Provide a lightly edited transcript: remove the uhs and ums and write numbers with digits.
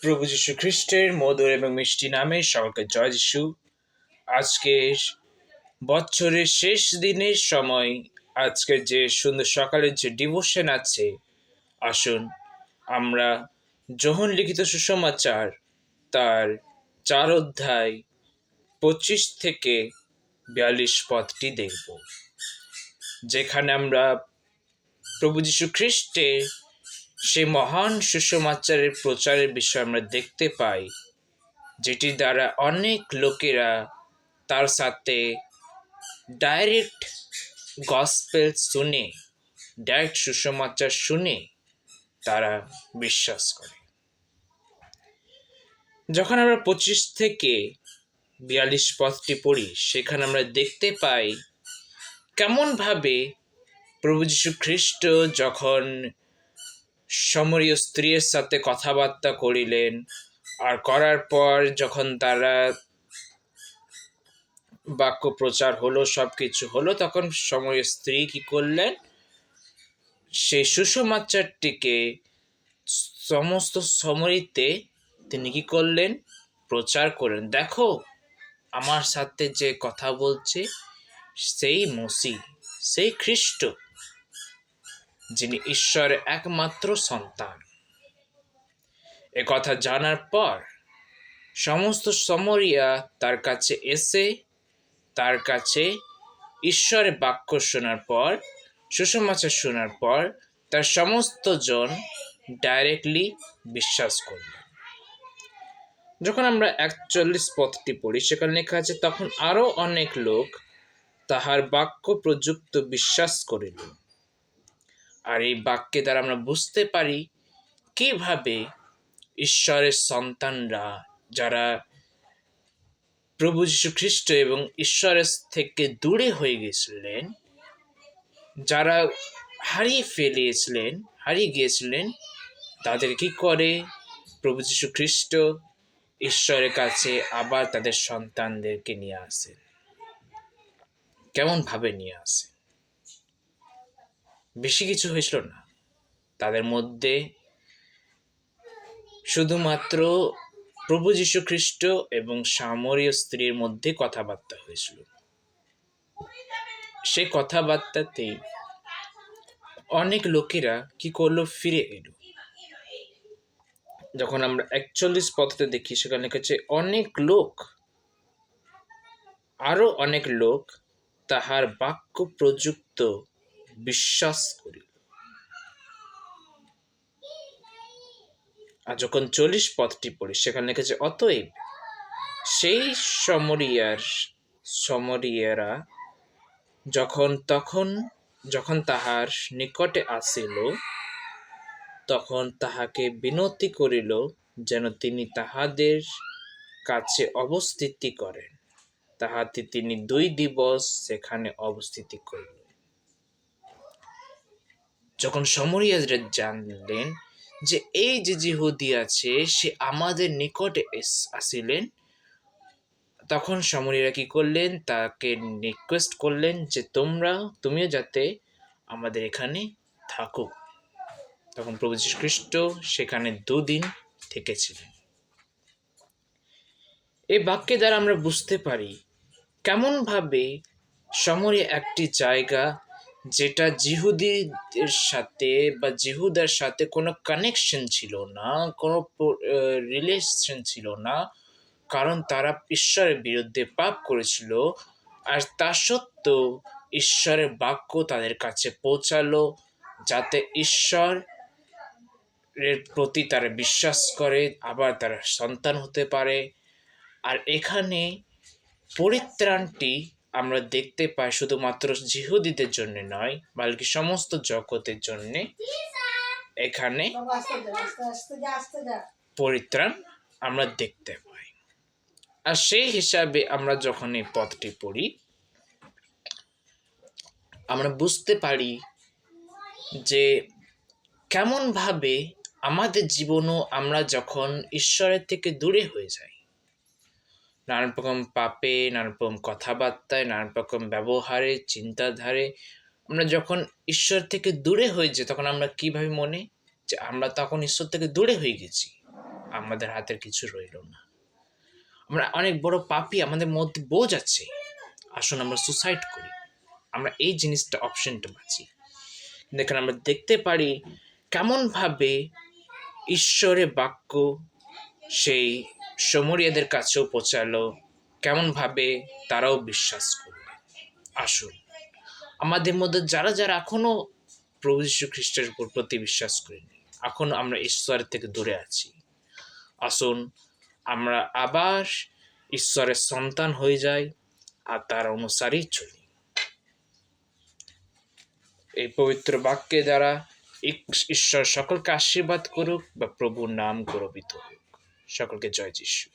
প্রভু যীশু খ্রিস্টের মধুর এবং মিষ্টি নামে সকলকে জয় যীশু। আজকের বছরের শেষ দিনের সময় আজকের যে সুন্দর সকালের যে ডিভোশন আছে, আসুন আমরা যোহন লিখিত সুসমাচার তার 4 অধ্যায় 25 থেকে 42 পদটি দেখব, যেখানে আমরা প্রভু যীশু খ্রিস্টের সে মহান সুসমাচারের প্রচারের বিষয় আমরা দেখতে পাই, যেটির দ্বারা অনেক লোকেরা তার সাথে ডাইরেক্ট গসপেল শুনে, ডাইরেক্ট সুসমাচার শুনে তারা বিশ্বাস করে। যখন আমরা 25 থেকে 42 পদটি পড়ি, সেখানে আমরা দেখতে পাই কেমনভাবে প্রভু যীশু খ্রিস্ট যখন সমরীয় স্ত্রীর সাথে কথাবার্তা করিলেন, আর করার পর যখন তারা বাক্য প্রচার হলো, সব কিছু হলো, তখন সমরীয় স্ত্রী কি করলেন, সেই সুসমাচারটিকে সমস্ত সমরীতে তিনি কি করলেন, প্রচার করেন। দেখো, আমার সাথে যে কথা বলছে সেই মসিহ, সেই খ্রিস্ট, যিনি ঈশ্বরের একমাত্র সন্তান। এ কথা জানার পর সমস্ত সমরিয়া তার কাছে এসে, তার কাছে ঈশ্বরের বাক্য শোনার পর, সুসমাচার শোনার পর তার সমস্ত জন ডাইরেক্টলি বিশ্বাস করল। যখন আমরা 41 পদটি পড়ি, সেখানে লেখা আছে, তখন আরো অনেক লোক তাহার বাক্য প্রযুক্ত বিশ্বাস করিল। আর এই বাক্যে দ্বারা আমরা বুঝতে পারি কিভাবে ঈশ্বরের সন্তানরা, যারা প্রভু যীশু খ্রিস্ট এবং ঈশ্বরের থেকে দূরে হয়ে গেছিলেন, যারা হারিয়ে গিয়েছিলেন, তাদের কি করে প্রভু যীশু খ্রিস্ট ঈশ্বরের কাছে আবার তাদের সন্তানদেরকে নিয়ে আসেন। কেমন ভাবে নিয়ে আসে? বেশি কিছু হয়েছিল না, তাদের মধ্যে শুধুমাত্র প্রভু যীশু খ্রিস্ট এবং সামরীয় স্ত্রীর মধ্যে কথাবার্তা হয়েছিল। সে কথাবার্তাতেই অনেক লোকেরা কি করলো, ফিরে এলো। যখন আমরা 41 পদতে দেখি, সেখানে লেখা আছে, আরো অনেক লোক তাহার বাক্য প্রযুক্ত বিশ্বাস করিল। আর যখন 40 পদটি পড়ি, সেখানে লেখা আছে, অতএব সেই সমরিয়ারা যখন তাহার নিকটে আসিল, তখন তাহাকে বিনতি করিল যেন তিনি তাহাদের কাছে অবস্থিতি করেন। তাহাতে তিনি 2 দিবস সেখানে অবস্থিতি করিলেন। যখন সমরিয়ারা জানলেন যে এই যে যিহুদি আছে, সে আমাদের নিকটে আসিলেন, তখন সমরিয়ারা কি করলেন, তাকে রিকোয়েস্ট করলেন যে তুমিও যাতে আমাদের এখানে থাকো। তখন প্রভু যীশু খ্রিস্ট সেখানে 2 দিন থেকেছিলেন। এই বাক্যে দ্বারা আমরা বুঝতে পারি কেমনভাবে সমরিয়া একটি জায়গা, যেটা জিহুদিদের সাথে বা জিহুদার সাথে কোনো কানেকশন ছিল না, কোনো রিলেশন ছিল না, কারণ তারা ঈশ্বরের বিরুদ্ধে পাপ করেছিল। আর তা সত্ত্বেও ঈশ্বরের বাক্য তাদের কাছে পৌঁছালো, যাতে ঈশ্বরের প্রতি তারা বিশ্বাস করে, আবার তারা সন্তান হতে পারে। আর এখানে পরিত্রাণটি আমরা দেখতে পাই শুধুমাত্র জিহুদিদের জন্য নয়, বলকি সমস্ত জগতের জন্য এখানে পরিত্রাণ আমরা দেখতে পাই। আর সেই হিসাবে আমরা যখন এই পদটি পড়ি, আমরা বুঝতে পারি যে কেমনভাবে আমাদের জীবনও আমরা যখন ঈশ্বরের থেকে দূরে হয়ে যাই, নানান রকম পাপে, নানান রকম কথাবার্তায়, নানান রকম ব্যবহারে, চিন্তাধারে আমরা যখন ঈশ্বর থেকে দূরে হয়ে যাই, তখন আমরা কি ভাবি মনে, যে আমরা তখন ঈশ্বর থেকে দূরে হয়ে গেছি। আমাদের হাতের কিছু রইল না। আমরা অনেক বড় পাপী, আমাদের মধ্যে বোঝ আছে, আসুন আমরা সুসাইড করি, আমরা এই জিনিসটা অপশনটা বাঁচি। দেখেন আমরা দেখতে পারি কেমনভাবে ঈশ্বরের বাক্য সেই সমরিয়াদের কাছেও পৌঁছালো, কেমনভাবে তারাও বিশ্বাস করবে। আসুন আমাদের মধ্যে যারা যারা এখনো প্রভু যীশু খ্রিস্টের উপর প্রতি বিশ্বাস করিনি, এখনো আমরা ঈশ্বরের থেকে দূরে আছি, আসুন আমরা আবার ঈশ্বরের সন্তান হয়ে যাই আর তার অনুসারেই চলি। এই পবিত্র বাক্যে দ্বারা ঈশ্বর সকলকে আশীর্বাদ করুক বা প্রভুর নাম গৌরবিত হোক। সকলকে জয় যীশু।